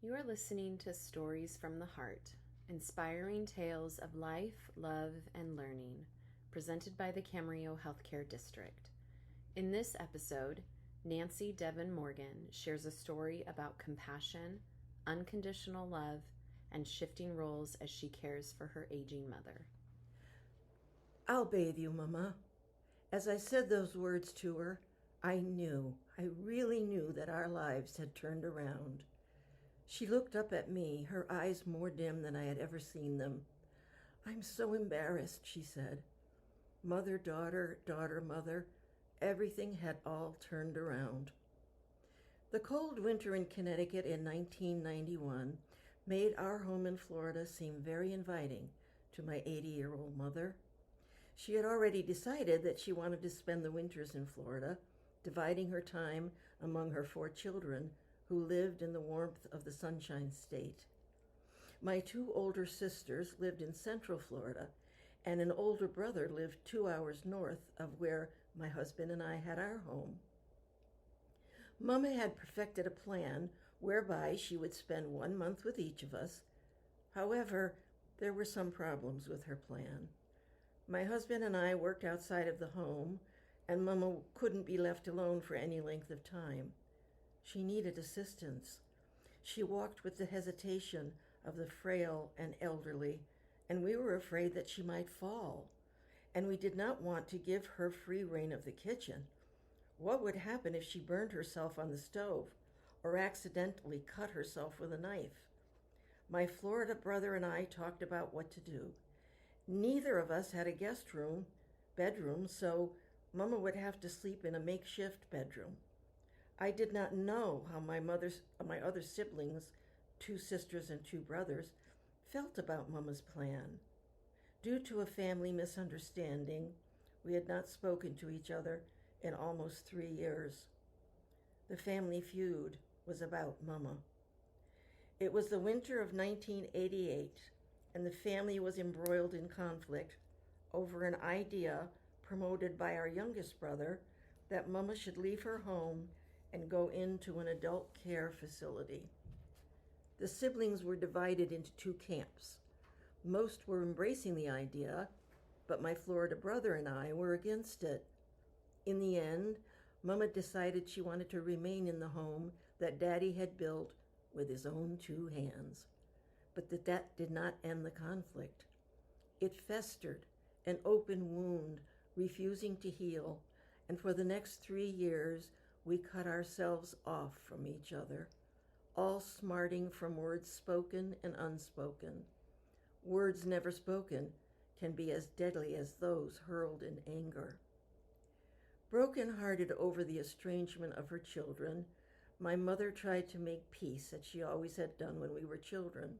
You are listening to Stories from the Heart, inspiring tales of life, love, and learning, presented by the Camarillo Healthcare District. In this episode, Nancy Devon Morgan shares a story about compassion, unconditional love, and shifting roles as she cares for her aging mother. "I'll bathe you, Mumma." As I said those words to her, I really knew that our lives had turned around. She looked up at me, her eyes more dim than I had ever seen them. "I'm so embarrassed," she said. Mother, daughter, daughter, mother, everything had all turned around. The cold winter in Connecticut in 1991 made our home in Florida seem very inviting to my 80-year-old mother. She had already decided that she wanted to spend the winters in Florida, dividing her time among her 4 children who lived in the warmth of the Sunshine State. My 2 older sisters lived in Central Florida, and an older brother lived 2 hours north of where my husband and I had our home. Mama had perfected a plan whereby she would spend 1 month with each of us. However, there were some problems with her plan. My husband and I worked outside of the home, and Mama couldn't be left alone for any length of time. She needed assistance. She walked with the hesitation of the frail and elderly, and we were afraid that she might fall. And we did not want to give her free rein of the kitchen. What would happen if she burned herself on the stove or accidentally cut herself with a knife? My Florida brother and I talked about what to do. Neither of us had a bedroom, so Mama would have to sleep in a makeshift bedroom. I did not know how my other siblings, 2 sisters and 2 brothers, felt about Mama's plan. Due to a family misunderstanding, we had not spoken to each other in almost 3 years. The family feud was about Mama. It was the winter of 1988, and the family was embroiled in conflict over an idea promoted by our youngest brother that Mama should leave her home and go into an adult care facility. The siblings were divided into 2 camps. Most were embracing the idea, but my Florida brother and I were against it. In the end, Mama decided she wanted to remain in the home that Daddy had built with his own 2 hands. But that did not end the conflict. It festered, an open wound, refusing to heal, and for the next 3 years, we cut ourselves off from each other, all smarting from words spoken and unspoken. Words never spoken can be as deadly as those hurled in anger. Broken-hearted over the estrangement of her children, my mother tried to make peace, as she always had done when we were children.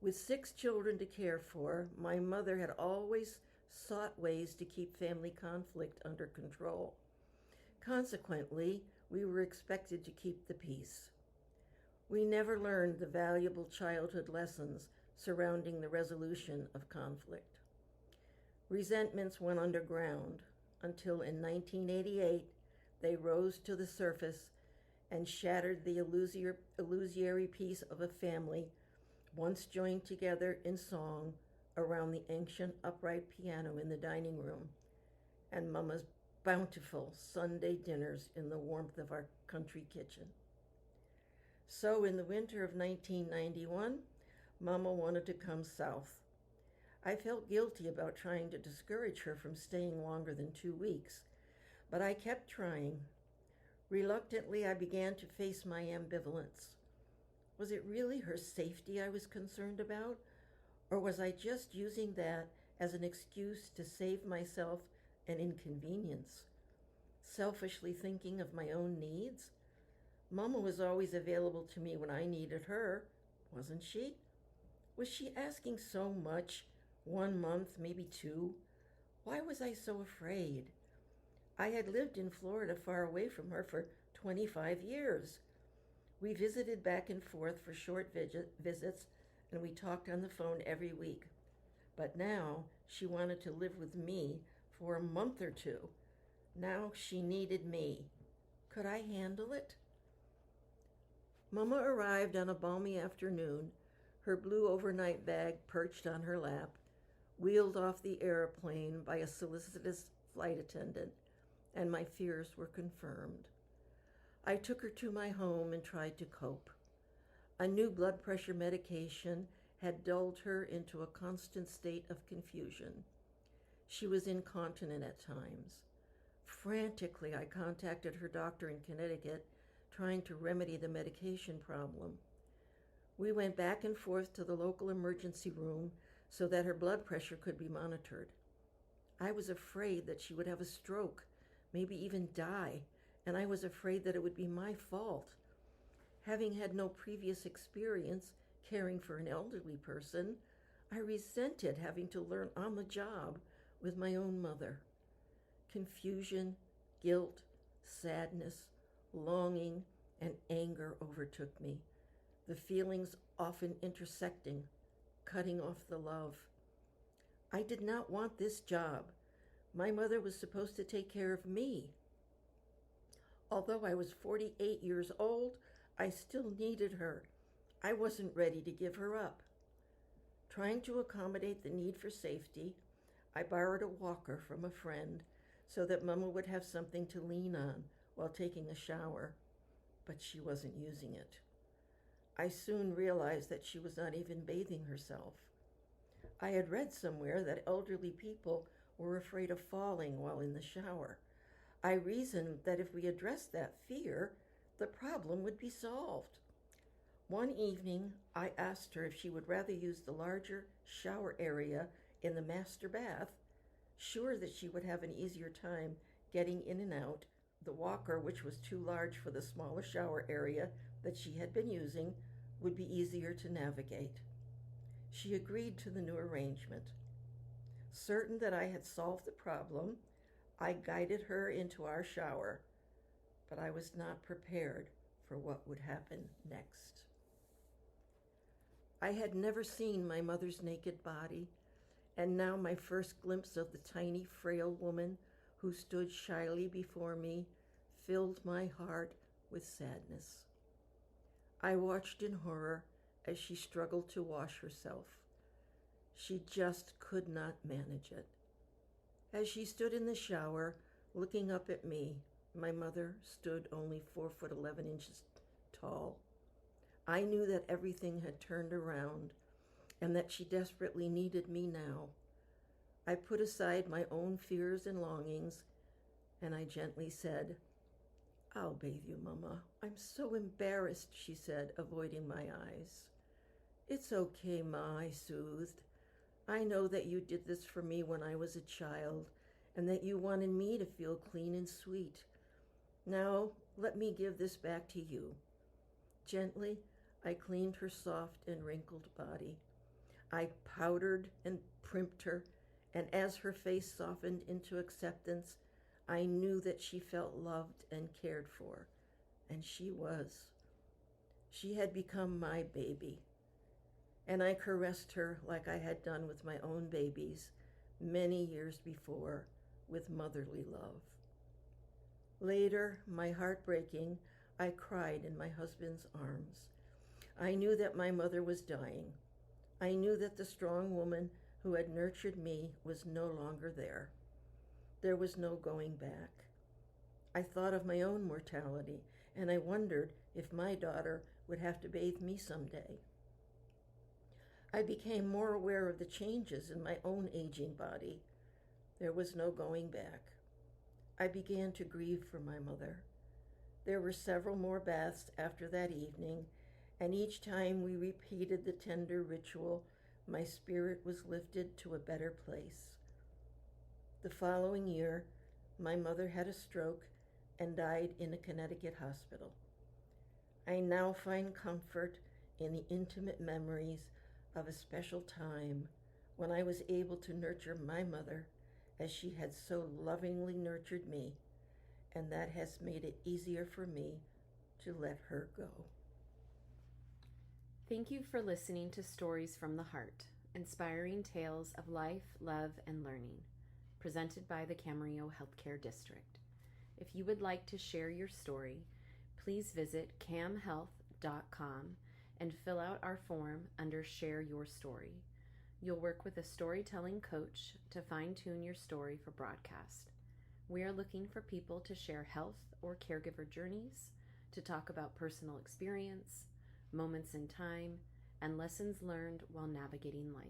With 6 children to care for, my mother had always sought ways to keep family conflict under control. Consequently, we were expected to keep the peace. We never learned the valuable childhood lessons surrounding the resolution of conflict. Resentments went underground until in 1988 they rose to the surface and shattered the illusory peace of a family once joined together in song around the ancient upright piano in the dining room and Mama's bountiful Sunday dinners in the warmth of our country kitchen. So in the winter of 1991, Mama wanted to come south. I felt guilty about trying to discourage her from staying longer than 2 weeks, but I kept trying. Reluctantly, I began to face my ambivalence. Was it really her safety I was concerned about, or was I just using that as an excuse to save myself an inconvenience? Selfishly thinking of my own needs? Mama was always available to me when I needed her, wasn't she? Was she asking so much? 1 month, maybe 2? Why was I so afraid? I had lived in Florida far away from her for 25 years. We visited back and forth for short visits, and we talked on the phone every week. But now she wanted to live with me for a month or 2. Now she needed me. Could I handle it? Mumma arrived on a balmy afternoon, her blue overnight bag perched on her lap, wheeled off the airplane by a solicitous flight attendant, and my fears were confirmed. I took her to my home and tried to cope. A new blood pressure medication had dulled her into a constant state of confusion. She was incontinent at times. Frantically, I contacted her doctor in Connecticut, trying to remedy the medication problem. We went back and forth to the local emergency room so that her blood pressure could be monitored. I was afraid that she would have a stroke, maybe even die, and I was afraid that it would be my fault. Having had no previous experience caring for an elderly person, I resented having to learn on the job with my own mother. Confusion, guilt, sadness, longing, and anger overtook me, the feelings often intersecting, cutting off the love. I did not want this job. My mother was supposed to take care of me. Although I was 48 years old, I still needed her. I wasn't ready to give her up. Trying to accommodate the need for safety, I borrowed a walker from a friend so that Mumma would have something to lean on while taking a shower, but she wasn't using it. I soon realized that she was not even bathing herself. I had read somewhere that elderly people were afraid of falling while in the shower. I reasoned that if we addressed that fear, the problem would be solved. One evening, I asked her if she would rather use the larger shower area in the master bath, sure that she would have an easier time getting in and out. The walker, which was too large for the smaller shower area that she had been using, would be easier to navigate. She agreed to the new arrangement. Certain that I had solved the problem, I guided her into our shower, but I was not prepared for what would happen next. I had never seen my mother's naked body, and now my first glimpse of the tiny, frail woman who stood shyly before me filled my heart with sadness. I watched in horror as she struggled to wash herself. She just could not manage it. As she stood in the shower, looking up at me, my mother stood only 4'11" tall. I knew that everything had turned around and that she desperately needed me now. I put aside my own fears and longings, and I gently said, "I'll bathe you, Mumma. I'm so embarrassed," she said, avoiding my eyes. "It's okay, Ma," I soothed. "I know that you did this for me when I was a child, and that you wanted me to feel clean and sweet. Now, let me give this back to you." Gently, I cleaned her soft and wrinkled body. I powdered and primped her, and as her face softened into acceptance, I knew that she felt loved and cared for, and she was. She had become my baby, and I caressed her like I had done with my own babies many years before with motherly love. Later, my heart breaking, I cried in my husband's arms. I knew that my mother was dying. I knew that the strong woman who had nurtured me was no longer there. There was no going back. I thought of my own mortality, and I wondered if my daughter would have to bathe me someday. I became more aware of the changes in my own aging body. There was no going back. I began to grieve for my mother. There were several more baths after that evening, and each time we repeated the tender ritual, my spirit was lifted to a better place. The following year, my mother had a stroke and died in a Connecticut hospital. I now find comfort in the intimate memories of a special time when I was able to nurture my mother as she had so lovingly nurtured me, and that has made it easier for me to let her go. Thank you for listening to Stories from the Heart, inspiring tales of life, love, and learning, presented by the Camarillo Healthcare District. If you would like to share your story, please visit camhealth.org/stories. bathe.com and fill out our form under Share Your Story. You'll work with a storytelling coach to fine-tune your story for broadcast. We are looking for people to share health or caregiver journeys, to talk about personal experience, moments in time, and lessons learned while navigating life.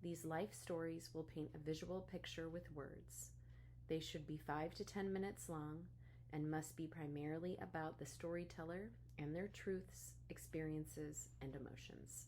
These life stories will paint a visual picture with words. They should be 5 to 10 minutes long and must be primarily about the storyteller and their truths, experiences, and emotions.